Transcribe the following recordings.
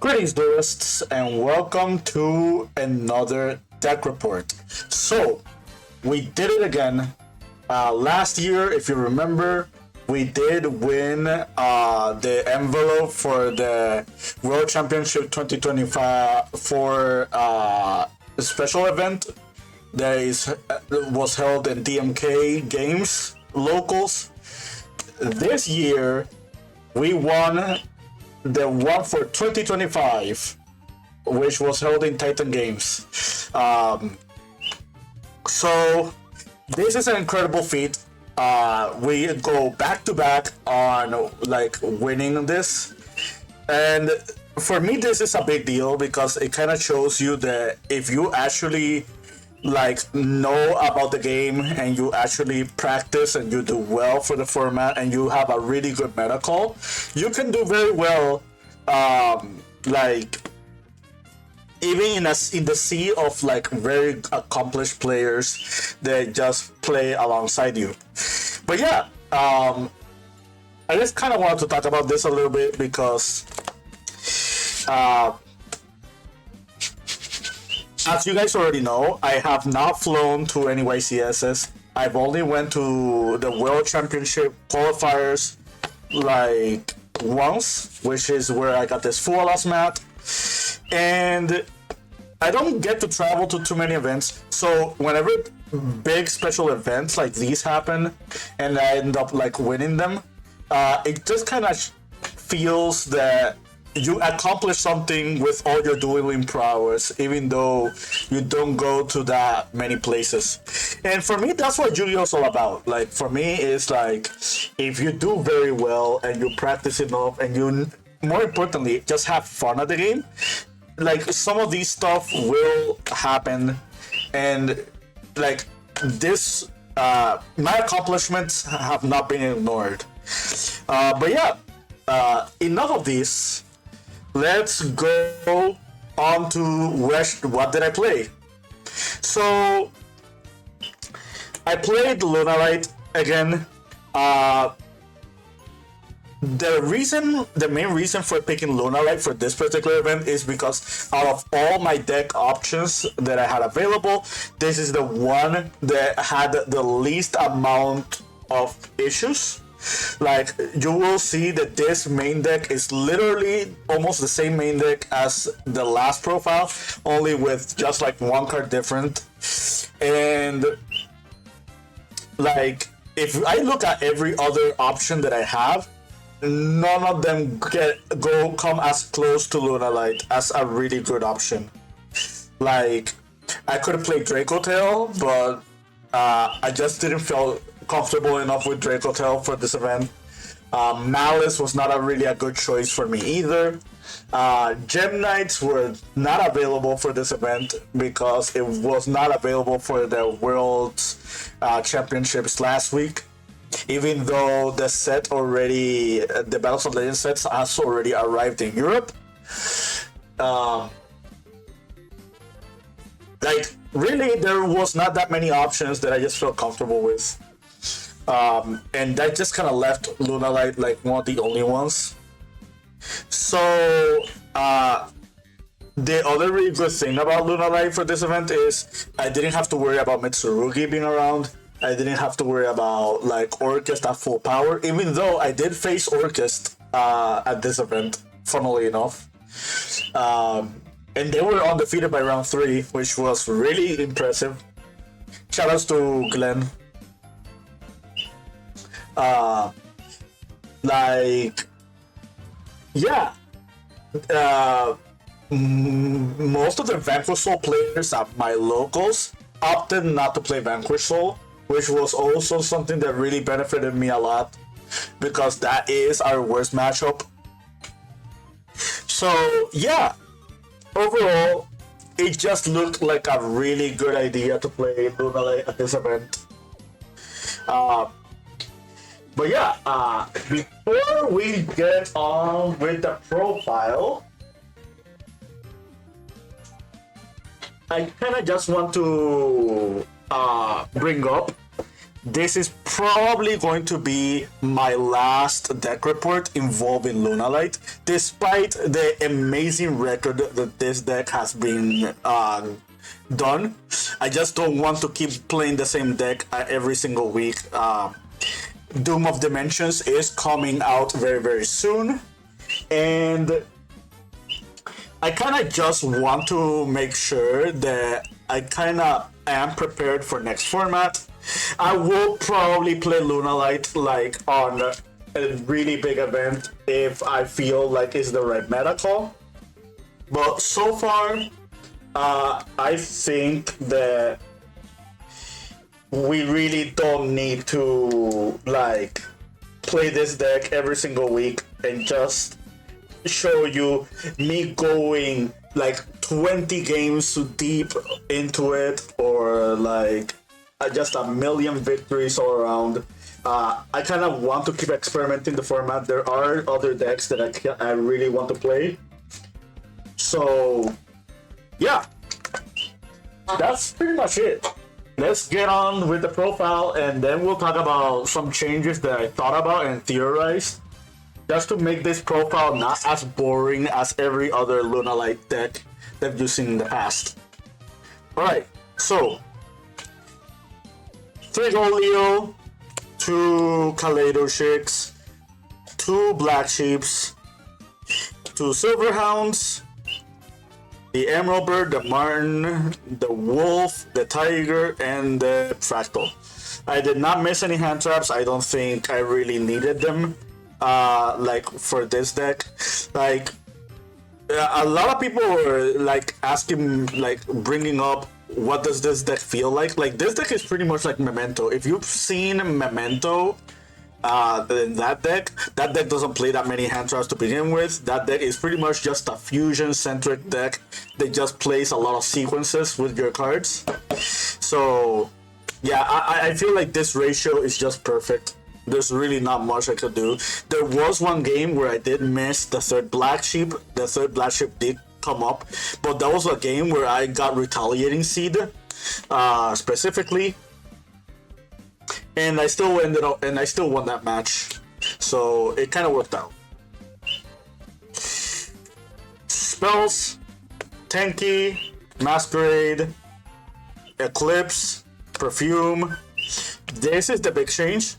Greetings, duelists, and welcome to another deck report. So, we did it again. Last year, if you remember, we did win the envelope for the World Championship 2025 for special event that was held in DMK Games locals. This year, we won the one for 2025, which was held in Titan Games. So this is an incredible feat. We go back to back on like winning this, and for me this is a big deal because it kind of shows you that if you actually like know about the game and you actually practice and you do well for the format and you have a really good meta call, you can do very well. Like even in the sea of like very accomplished players that just play alongside you. But yeah, I just kind of wanted to talk about this a little bit because as you guys already know, I have not flown to any YCSs. I've only went to the World Championship qualifiers like once, which is where I got this full loss mat. And I don't get to travel to too many events. So whenever big special events like these happen and I end up like winning them, it just kind of feels that you accomplish something with all your dueling prowess, even though you don't go to that many places. And for me, that's what Yu-Gi-Oh's all about. Like for me, it's like if you do very well and you practice enough, and you, more importantly, just have fun at the game. Like some of these stuff will happen, and like this, my accomplishments have not been ignored. But yeah, enough of this. Let's go on to what did I play. So I played Lunalight again. The main reason for picking Lunalight for this particular event is because out of all my deck options that I had available, this is the one that had the least amount of issues. Like you will see that this main deck is literally almost the same main deck as the last profile, only with just like one card different. And like if I look at every other option that I have, none of them come as close to Lunalight as a really good option. Like I could have played Draco Tail, but I just didn't feel comfortable enough with Draco Tail for this event. Malice was not really a good choice for me either. Gem Knights were not available for this event because it was not available for the World Championships last week. Even though the set already, the Battles of Legends sets has already arrived in Europe. Like really, there was not that many options that I just felt comfortable with. And that just kind of left Lunalight like one of the only ones. So the other really good thing about Lunalight for this event is I didn't have to worry about Mitsurugi being around. I didn't have to worry about like Orchest at full power, even though I did face Orchest at this event, funnily enough. And they were undefeated by round 3, which was really impressive. Shoutouts to Glenn. Like yeah, most of the Vanquish Soul players at my locals opted not to play Vanquish Soul, which was also something that really benefited me a lot because that is our worst matchup. So yeah, overall it just looked like a really good idea to play Lunalight at this event. But yeah, before we get on with the profile, I kind of just want to bring up this is probably going to be my last deck report involving Lunalight, despite the amazing record that this deck has been done. I just don't want to keep playing the same deck every single week. Doom of Dimensions is coming out very, very soon, and I kind of just want to make sure that I kind of am prepared for next format. I will probably play Lunalight like on a really big event if I feel like it's the right meta call. But so far, I think that we really don't need to like play this deck every single week and just show you me going like 20 games deep into it, or like just a million victories all around. I kind of want to keep experimenting the format. There are other decks that I really want to play. So yeah, that's pretty much it. Let's get on with the profile, and then we'll talk about some changes that I thought about and theorized, just to make this profile not as boring as every other Lunalight deck that you've seen in the past. Alright, so 3 Gold Leo, 2 Kaleido Chicks, 2 Black Sheeps, 2 Silver Hounds, the Emerald Bird, the Martin, the Wolf, the Tiger, and the Fractal. I did not miss any hand traps. I don't think I really needed them. Like for this deck, like a lot of people were like asking, like bringing up, what does this deck feel like? Like this deck is pretty much like Memento. If you've seen Memento, in that deck doesn't play that many hand traps to begin with. That deck is pretty much just a fusion centric deck that just plays a lot of sequences with your cards. So yeah, I feel like this ratio is just perfect. There's really not much I could do. There was one game where I did miss the third Black Sheep. The third Black Sheep did come up, but that was a game where I got Retaliating Seed specifically, and I still won that match, so it kind of worked out. Spells: Tenki, Masquerade, Eclipse, Perfume. This is the big change.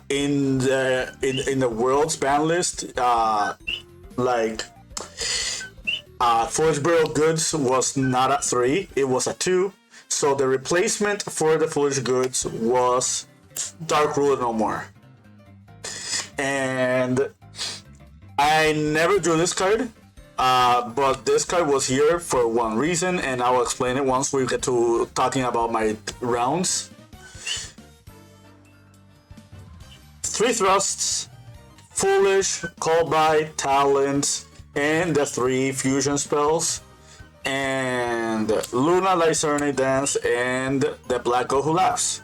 In the world's ban list, Forge Burial Goods was not at 3, it was at 2. So the replacement for the Foolish Goods was Dark Ruler No More. And I never drew this card, but this card was here for one reason, and I will explain it once we get to talking about my rounds. 3 Thrusts, Foolish, Call by, Talent, and the 3 fusion spells, and Lunalight Serenade Dance, and the Black Girl Who Laughs.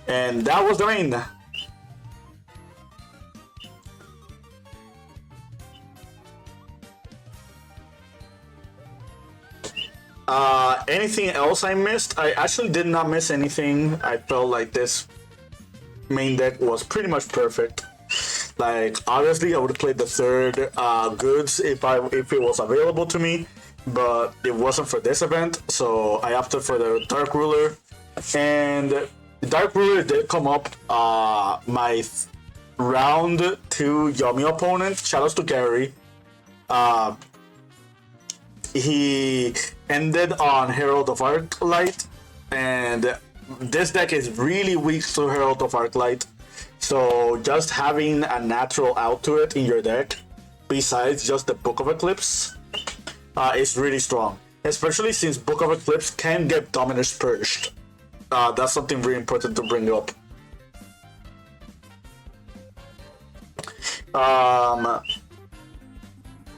And that was the main. Anything else I missed? I actually did not miss anything. I felt like this main deck was pretty much perfect. Like, obviously I would have played the third goods if it was available to me, but it wasn't for this event, so I opted for the Dark Ruler. And the Dark Ruler did come up my round 2 Yomi opponent. Shoutouts to Gary. He ended on Herald of Arclight, and this deck is really weak to Herald of Arclight. So just having a natural out to it in your deck, besides just the Book of Eclipse, is really strong. Especially since Book of Eclipse can get Dominus Purged. That's something really important to bring up.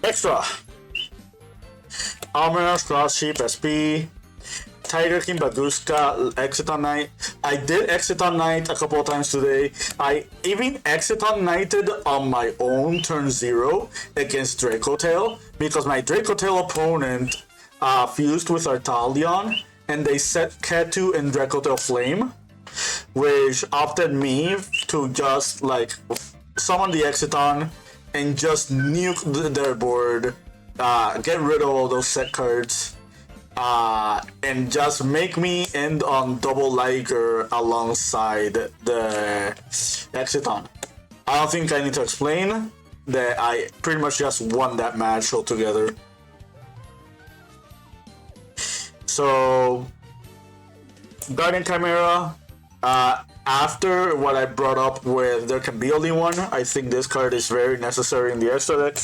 Extra. Almaner's Cross Sheep SP, Tiger King Baguska, Exit on Night. I did Exit on Night a couple of times today. I even Exit on Nighted on my own turn 0 against Dracotail, because my Dracotail opponent fused with Artalion, and they set Ketu and Dracotail Flame. which opted me to just like summon the Exiton and just nuke their board, get rid of all those set cards, and just make me end on double Liger alongside the Exiton. I don't think I need to explain that I pretty much just won that match altogether. So, Guardian Chimera, after what I brought up with there can be only one, I think this card is very necessary in the extra deck.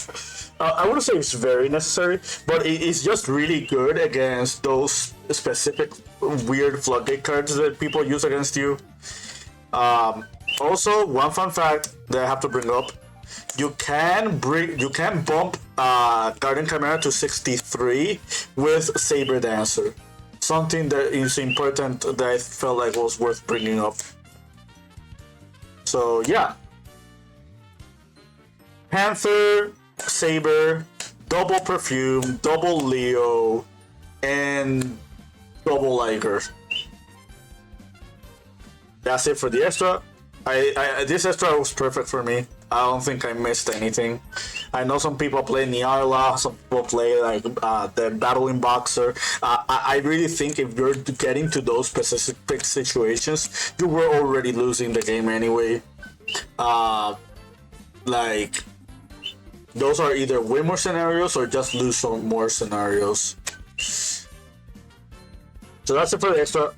I wouldn't say it's very necessary, but it's just really good against those specific weird floodgate cards that people use against you. Also, one fun fact that I have to bring up: you can bump Guardian Chimera to 63 with Saber Dancer. Something that is important that I felt like was worth bringing up. So yeah, Panther, Saber, double Perfume, double Leo, and double Liger. That's it for the extra. This extra was perfect for me. I don't think I missed anything. I know some people play Nyarla, some people play like the Battling Boxer. I really think if you're getting to those specific situations, you were already losing the game anyway. Like, those are either win more scenarios or just lose some more scenarios. So that's it for the extra.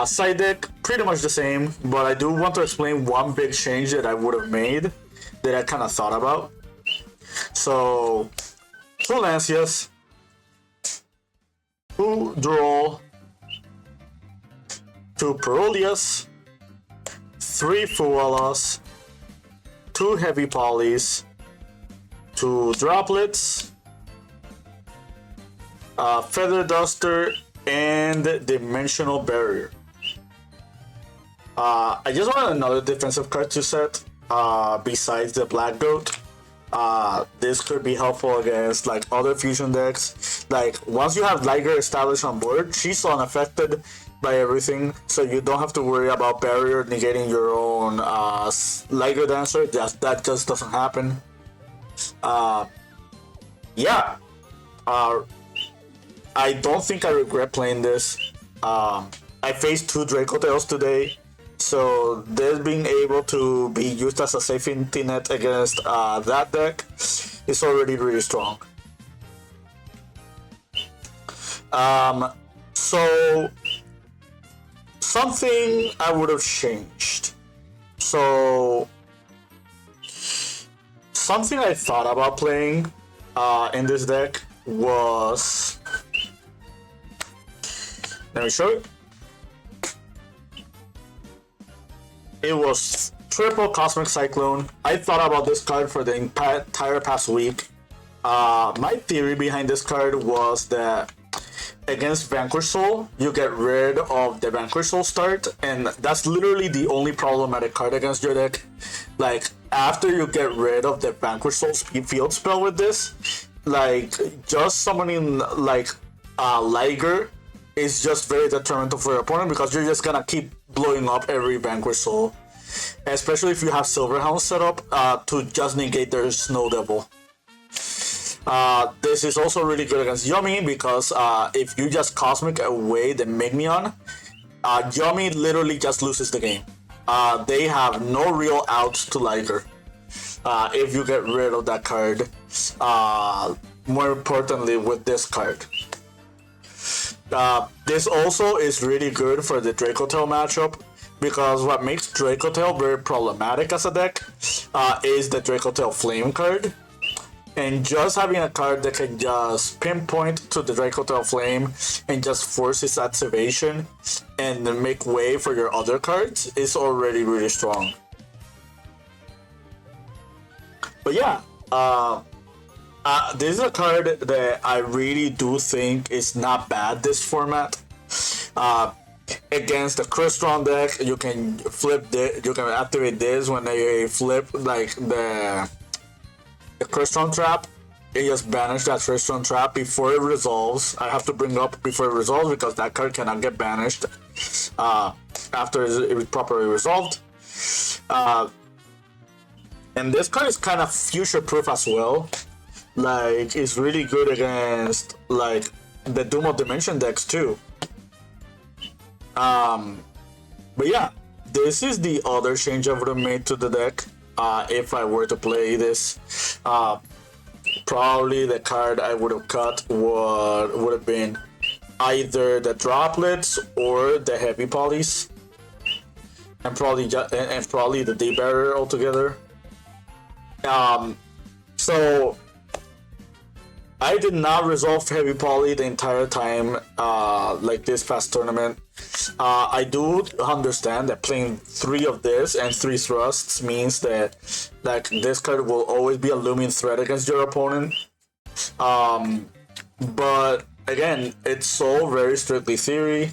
Side deck, pretty much the same, but I do want to explain one big change that I would have made that I kind of thought about. So, 2 Lancias, 2 Droll, 2 Perolias, 3 Fualas, 2 Heavy Polys, 2 Droplets, Feather Duster, and Dimensional Barrier. I just wanted another defensive card to set besides the Black Goat. This could be helpful against like other fusion decks. Like once you have Liger established on board, she's unaffected by everything, so you don't have to worry about Barrier negating your own Liger Dancer. That just doesn't happen. Yeah. I don't think I regret playing this. I faced 2 Draco Tails today, so this being able to be used as a safety net against that deck is already really strong. So something I would have changed. So something I thought about playing in this deck was, let me show you. It was triple Cosmic Cyclone. I thought about this card for the entire past week. My theory behind this card was that against Vanquish Soul, you get rid of the Vanquish Soul start, and that's literally the only problematic card against your deck. Like, after you get rid of the Vanquish Soul field spell with this, like, just summoning, like, Liger is just very detrimental for your opponent because you're just gonna keep blowing up every Vanquish Soul. Especially if you have Silverhound set up to just negate their Snow Devil. This is also really good against Yummy because if you just Cosmic away the Mignon, Yummy literally just loses the game. They have no real outs to Liger if you get rid of that card. More importantly, with this card. This also is really good for the Draco Tail matchup because what makes Draco Tail very problematic as a deck is the Draco Tail Flame card. And just having a card that can just pinpoint to the Draco Tail Flame and just force its activation and make way for your other cards is already really strong. But yeah, this is a card that I really do think is not bad this format. Against the Crystron deck, you can you can activate this when they flip like the Crystron trap, it just banished that Tristram trap before it resolves. I have to bring up before it resolves because that card cannot get banished after it is properly resolved. And this card is kind of future proof as well. Like, it's really good against like the Doom of Dimension decks too. But yeah, this is the other change I would have made to the deck if I were to play this. Probably the card I would have cut would have been either the droplets or the heavy polys, and probably the debarrier altogether. So I did not resolve heavy poly the entire time, like this past tournament. I do understand that playing 3 of this and 3 thrusts means that like this card will always be a looming threat against your opponent. But again, it's all very strictly theory,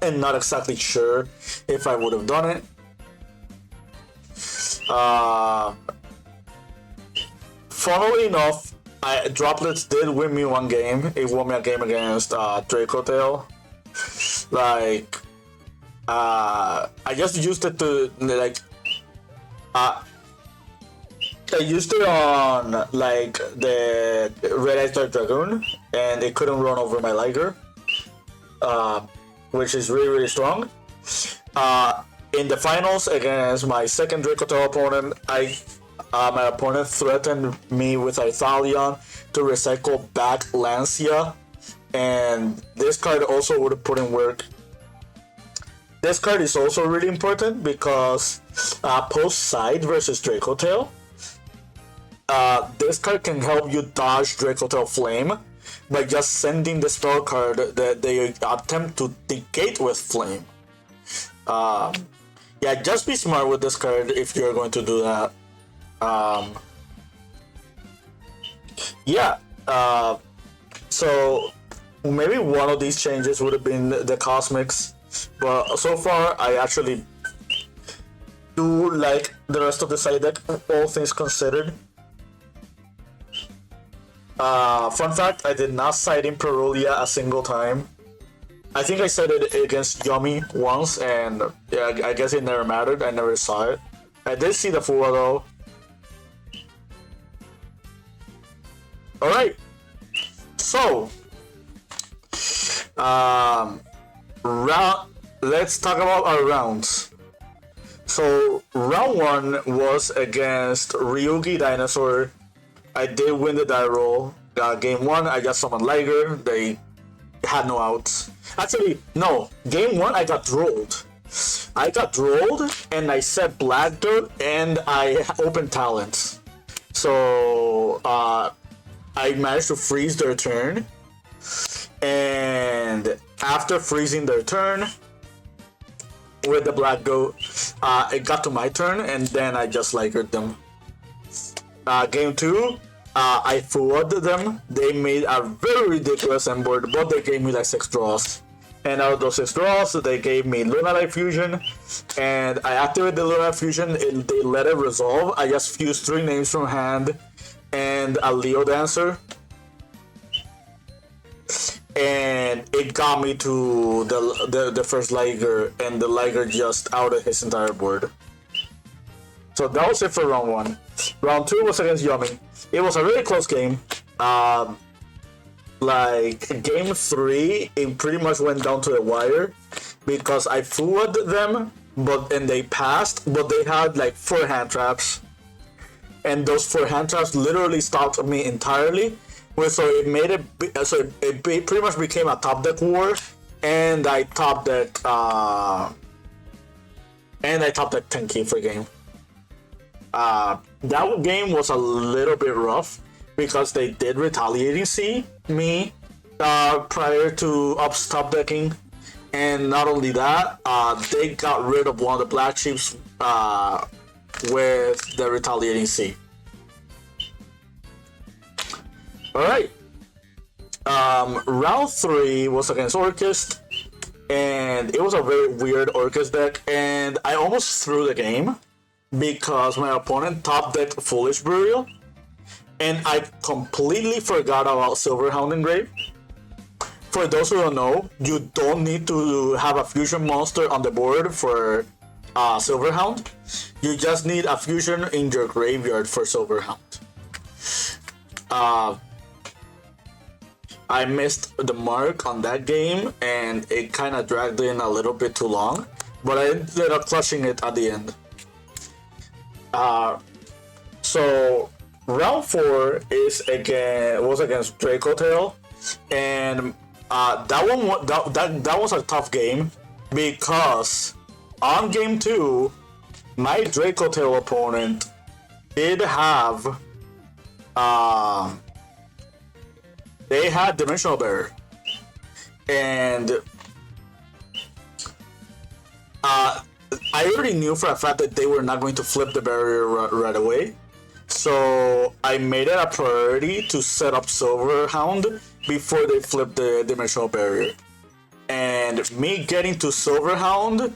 and not exactly sure if I would have done it. Funnily enough, droplets did win me one game. It won me a game against Draco Tail. Like, I just used it to like, I used it on like the Red Eyes Dark Dragoon, and it couldn't run over my Liger, which is really strong. In the finals against my second Draco Tail opponent, my opponent threatened me with Ithalion to recycle back Lancia, and this card also would have put in work. This card is also really important because post side versus Draco Tail, this card can help you dodge Draco Tail Flame by just sending the spell card that they attempt to negate with Flame. Yeah, just be smart with this card if you're going to do that. So maybe one of these changes would have been the Cosmics, but so far I actually do like the rest of the side deck, all things considered. Fun fact, I did not side in Perulia a single time. I think I said it against Yummy once, and yeah, I guess it never mattered. I never saw it. I did see the Fua though. Alright, so let's talk about our rounds. So round 1 was against Ryugi Dinosaur. I did win the die roll. Game 1, I just summoned Liger. They had no outs. Actually, no. Game 1, I got rolled. And I set Black Dirt, and I opened Talents. So, I managed to freeze their turn. And after freezing their turn with the Black Goat, it got to my turn, and then I just Ligered them. Game 2, I forwarded them. They made a very ridiculous end board, but they gave me like 6 draws. And out of those 6 draws, they gave me Lunalight Fusion, and I activated the Lunalight Fusion, and they let it resolve. I just fused 3 names from hand and a Leo Dancer, and it got me to the first Liger, and the Liger just outed his entire board. So that was it for round 1. Round 2 was against Yummy. It was a really close game. Like game 3, it pretty much went down to the wire because I fooled them, and they passed, but they had like 4 hand traps, and those 4 hand traps literally stopped me entirely. So it made it pretty much became a top deck war, and I top deck 10k for game. That game was a little bit rough because they did Retaliating Sea me prior to ups top decking, and not only that, they got rid of one of the black sheeps with the Retaliating Sea. Alright. Round 3 was against Orchist, and it was a very weird Orchist deck, and I almost threw the game because my opponent top decked Foolish Burial, And I completely forgot about Silverhound Engrave. For those who don't know, you don't need to have a fusion monster on the board for Silverhound. You just need a fusion in your graveyard for Silverhound. I missed the mark on that game, and it kind of dragged in a little bit too long, but I ended up clutching it at the end. So round 4 was against Draco Tail, and that was a tough game because on game 2, my Draco Tail opponent did have they had Dimensional Barrier, and I already knew for a fact that they were not going to flip the barrier right away. So I made it a priority to set up Silverhound before they flipped the Dimensional Barrier. And me getting to Silverhound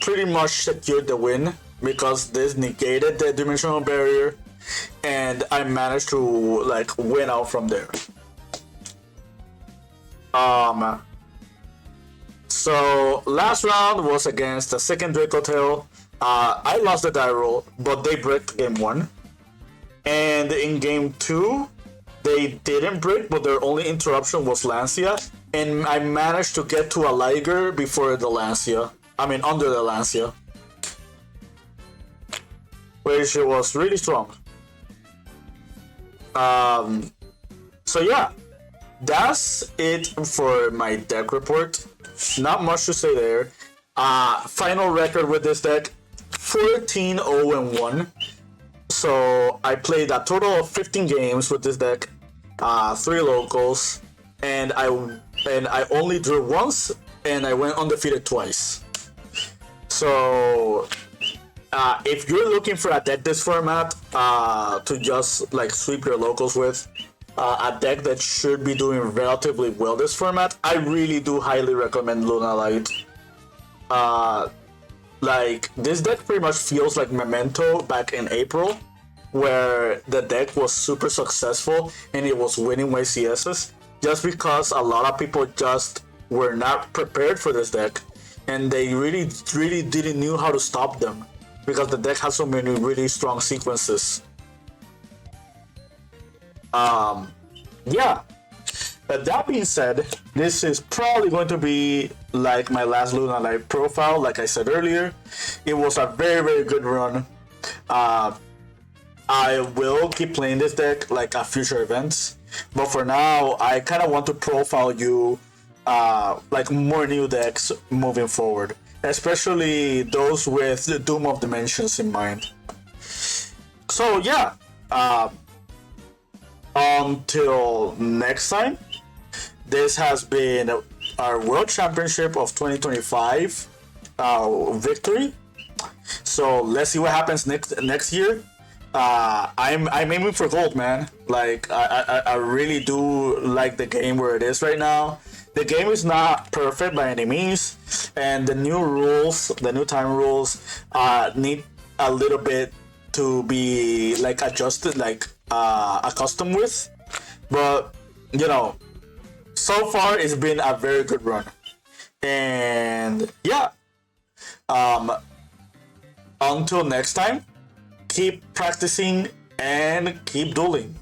pretty much secured the win because this negated the Dimensional Barrier, and I managed to like win out from there. So last round was against the second Draco Tail. I lost the die roll, but they bricked game 1. And in game 2, they didn't break, but their only interruption was Lancia. And I managed to get to a Liger before the Lancia. Under the Lancia. Which was really strong. So yeah. That's it for my deck report. Not much to say there. Final record with this deck, 14-0-1. So I played a total of 15 games with this deck, 3 locals, and I only drew once, and I went undefeated twice. So if you're looking for a deck this format to just like sweep your locals with, a deck that should be doing relatively well this format, I really do highly recommend Lunalight. Like, this deck pretty much feels like Memento back in April, where the deck was super successful and it was winning YCSs, just because a lot of people just were not prepared for this deck, and they really didn't know how to stop them, because the deck has so many really strong sequences. Yeah. But that being said, this is probably going to be like my last Lunalight profile. Like I said earlier, it was a very good run. I will keep playing this deck like at future events, but for now, I kind of want to profile you like more new decks moving forward, especially those with the Doom of Dimensions in mind. So yeah. Until next time, this has been our World Championship of 2025 victory. So let's see what happens next year. I'm aiming for gold, man. Like I really do like the game where it is right now. The game is not perfect by any means, and the new rules, the new time rules, need a little bit to be like adjusted, like accustomed with, but you know, so far it's been a very good run. And yeah, until next time, keep practicing and keep dueling.